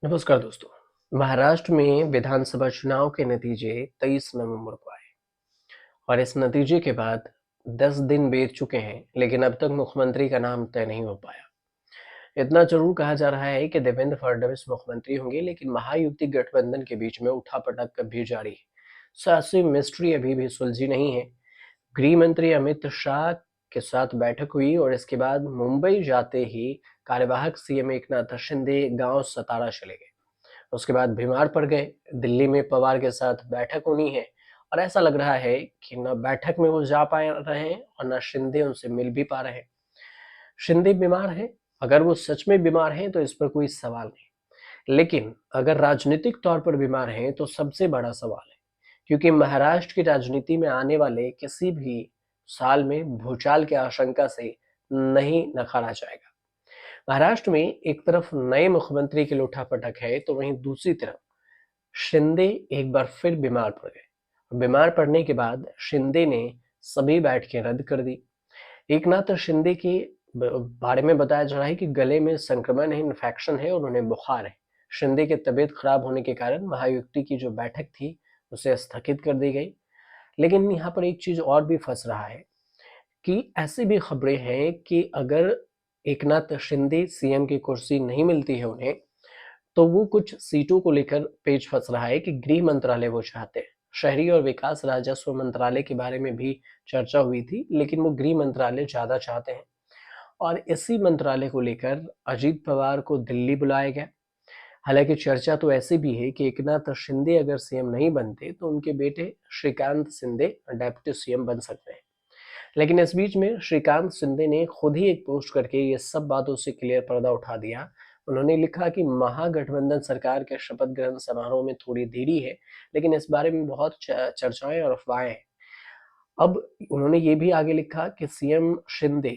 नमस्कार दोस्तों। महाराष्ट्र में विधानसभा चुनाव के नतीजे 23 नवंबर को आए और इस नतीजे के बाद 10 दिन बीत चुके हैं, लेकिन अब तक मुख्यमंत्री का नाम तय नहीं हो पाया। इतना जरूर कहा जा रहा है कि देवेंद्र फडणवीस मुख्यमंत्री होंगे, लेकिन महायुति गठबंधन के बीच में उठापटक भी जारी है। सियासी मिस्ट्री अभी भी सुलझी नहीं है। गृह मंत्री अमित शाह के साथ बैठक हुई और इसके बाद मुंबई जाते ही कार्यवाहक सीएम एकनाथ शिंदे गांव सतारा चले गए। उसके बाद बीमार पड़ गए। दिल्ली में पवार के साथ बैठक होनी है और ऐसा लग रहा है कि न बैठक में वो जा पा रहे हैं और न शिंदे उनसे मिल भी पा रहे हैं। शिंदे बीमार है। अगर वो सच में बीमार हैं तो इस पर कोई सवाल नहीं, लेकिन अगर राजनीतिक तौर पर बीमार हैं तो सबसे बड़ा सवाल है, क्योंकि महाराष्ट्र की राजनीति में आने वाले किसी भी साल में भूचाल की आशंका से नहीं नकारा जाएगा। महाराष्ट्र में एक तरफ नए मुख्यमंत्री के लिए उठापटक है, तो वहीं दूसरी तरफ शिंदे एक बार फिर बीमार पड़ गए। बीमार पड़ने के बाद शिंदे ने सभी बैठकें रद्द कर दी। एकनाथ शिंदे के बारे में बताया जा रहा है कि गले में संक्रमण है, इन्फेक्शन है और उन्हें बुखार है। शिंदे की तबीयत खराब होने के कारण महायुति की जो बैठक थी उसे स्थगित कर दी गई। लेकिन यहाँ पर एक चीज और भी फंस रहा है कि ऐसी भी खबरें हैं कि अगर एकनाथ शिंदे सीएम की कुर्सी नहीं मिलती है उन्हें, तो वो कुछ सीटों को लेकर पेच फंस रहा है कि गृह मंत्रालय वो चाहते हैं। शहरी और विकास राजस्व मंत्रालय के बारे में भी चर्चा हुई थी, लेकिन वो गृह मंत्रालय ज्यादा चाहते हैं और इसी मंत्रालय को लेकर अजीत पवार को दिल्ली बुलाया गया। हालांकि चर्चा तो ऐसी भी है कि एकनाथ शिंदे अगर सीएम नहीं बनते तो उनके बेटे श्रीकांत शिंदे डेप्यूटी सीएम बन सकते हैं। लेकिन इस बीच में श्रीकांत शिंदे ने खुद ही एक पोस्ट करके ये सब बातों से क्लियर पर्दा उठा दिया। उन्होंने लिखा कि महागठबंधन सरकार के शपथ ग्रहण समारोह में थोड़ी देरी है, लेकिन इस बारे में बहुत चर्चाएं और अफवाहें हैं। अब उन्होंने ये भी आगे लिखा कि सीएम शिंदे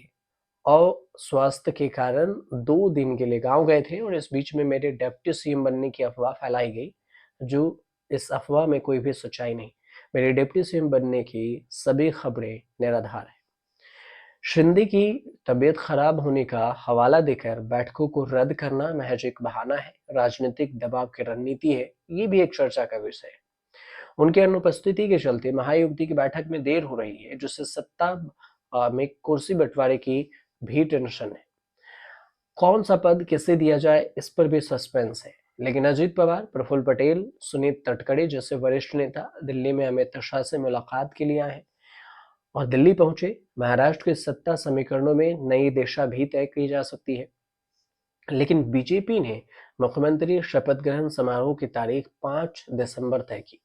अस्वास्थ्य के कारण 2 दिन के लिए गांव गए थे और इस बीच में मेरे डेप्यूटी सीएम बनने की अफवाह फैलाई गई, जो इस अफवाह में कोई भी सच्चाई नहीं। मेरे डिप्टी सीएम बनने की सभी खबरें निराधार है। शिंदे की तबीयत खराब होने का हवाला देकर बैठकों को रद्द करना महज एक बहाना है, राजनीतिक दबाव की रणनीति है, ये भी एक चर्चा का विषय है। उनकी अनुपस्थिति के चलते महायुति की बैठक में देर हो रही है, जिससे सत्ता में कुर्सी बंटवारे की भी टेंशन है। कौन सा पद किसे दिया जाए, इस पर भी सस्पेंस है। लेकिन अजीत पवार, प्रफुल्ल पटेल, सुनीत तटकरे जैसे वरिष्ठ नेता दिल्ली में अमित शाह से मुलाकात के लिए आए हैं और दिल्ली पहुंचे। महाराष्ट्र के सत्ता समीकरणों में नई दिशा भी तय की जा सकती है। लेकिन बीजेपी ने मुख्यमंत्री शपथ ग्रहण समारोह की तारीख 5 दिसंबर तय की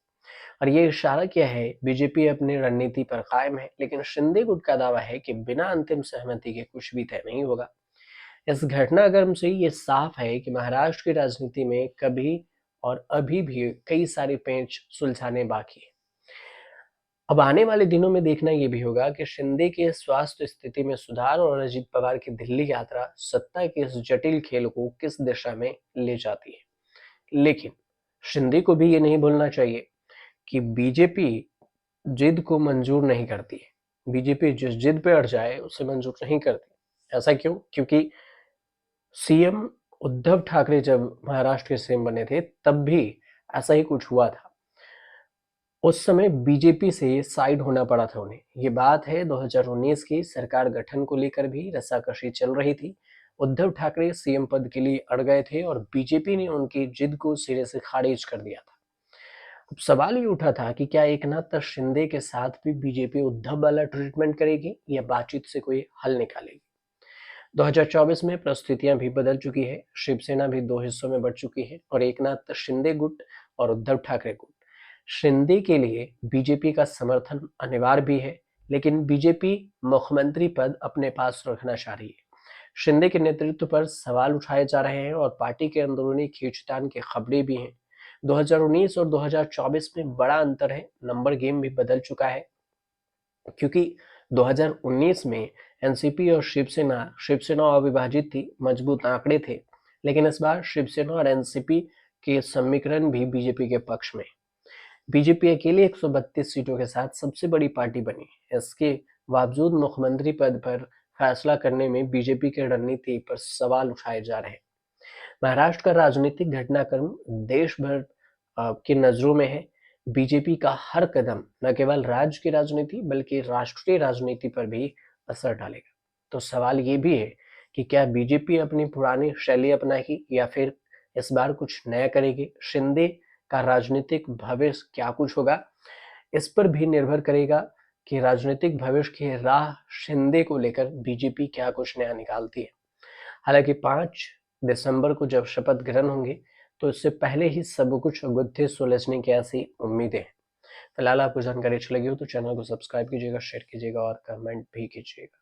और ये इशारा किया है बीजेपी अपनी रणनीति पर कायम है। लेकिन शिंदे गुट का दावा है कि बिना अंतिम सहमति के कुछ भी तय नहीं होगा। इस घटनाक्रम से ये साफ है कि महाराष्ट्र की राजनीति में कभी और अभी भी कई सारे पेंच सुलझाने बाकी है। अब आने वाले दिनों में देखना ये भी होगा कि शिंदे के स्वास्थ्य स्थिति में सुधार और अजित पवार की दिल्ली यात्रा सत्ता के इस जटिल खेल को किस दिशा में ले जाती है। लेकिन शिंदे को भी ये नहीं भूलना चाहिए कि बीजेपी जिद को मंजूर नहीं करती है। बीजेपी जिस जिद पे अड़ जाए उसे मंजूर नहीं करती। ऐसा क्यों? क्योंकि सीएम उद्धव ठाकरे जब महाराष्ट्र के सीएम बने थे तब भी ऐसा ही कुछ हुआ था। उस समय बीजेपी से साइड होना पड़ा था उन्हें। ये बात है 2019 की सरकार गठन को लेकर भी रस्साकशी चल रही थी। उद्धव ठाकरे सीएम पद के लिए अड़ गए थे और बीजेपी ने उनकी जिद को सिरे से खारिज कर दिया था। अब सवाल ये उठा था कि क्या एकनाथ शिंदे के साथ भी बीजेपी उद्धव वाला ट्रीटमेंट करेगी या बातचीत से कोई हल निकालेगी। 2024 में परिस्थितियां भी बदल चुकी है। शिवसेना भी दो हिस्सों में बढ़ चुकी है और एकनाथ शिंदे गुट और उद्धव ठाकरे गुट। शिंदे के लिए बीजेपी का समर्थन अनिवार्य भी है, लेकिन बीजेपी मुख्यमंत्री पद अपने पास रखना चाह रही है। शिंदे के नेतृत्व पर सवाल उठाए जा रहे हैं और पार्टी के अंदरूनी खींचतान की खबरें भी हैं। 2019 और 2024 में बड़ा अंतर है, नंबर गेम भी बदल चुका है, क्योंकि 2019 में एनसीपी और शिवसेना अविभाजित थी, मजबूत आंकड़े थे। लेकिन इस बार शिवसेना और एनसीपी के समीकरण भी बीजेपी के पक्ष में। बीजेपी अकेले 132 सीटों के साथ सबसे बड़ी पार्टी बनी। इसके बावजूद मुख्यमंत्री पद पर फैसला करने में बीजेपी की रणनीति पर सवाल उठाए जा रहे हैं। महाराष्ट्र का राजनीतिक घटनाक्रम देश भर की नजरों में है। बीजेपी का हर कदम न केवल राज्य की राजनीति बल्कि राष्ट्रीय राजनीति पर भी असर डालेगा। तो सवाल ये भी है कि क्या बीजेपी अपनी पुरानी शैली अपनाएगी या फिर इस बार कुछ नया करेगी। शिंदे का राजनीतिक भविष्य क्या कुछ होगा, इस पर भी निर्भर करेगा कि राजनीतिक भविष्य की राह शिंदे को लेकर बीजेपी क्या कुछ नया निकालती है। हालांकि 5 दिसंबर को जब शपथ ग्रहण होंगे तो इससे पहले ही सब कुछ गुत्थी सुलझने की ऐसी उम्मीदें हैं। फिलहाल आपको जानकारी अच्छी लगी हो तो चैनल को सब्सक्राइब कीजिएगा, शेयर कीजिएगा और कमेंट भी कीजिएगा।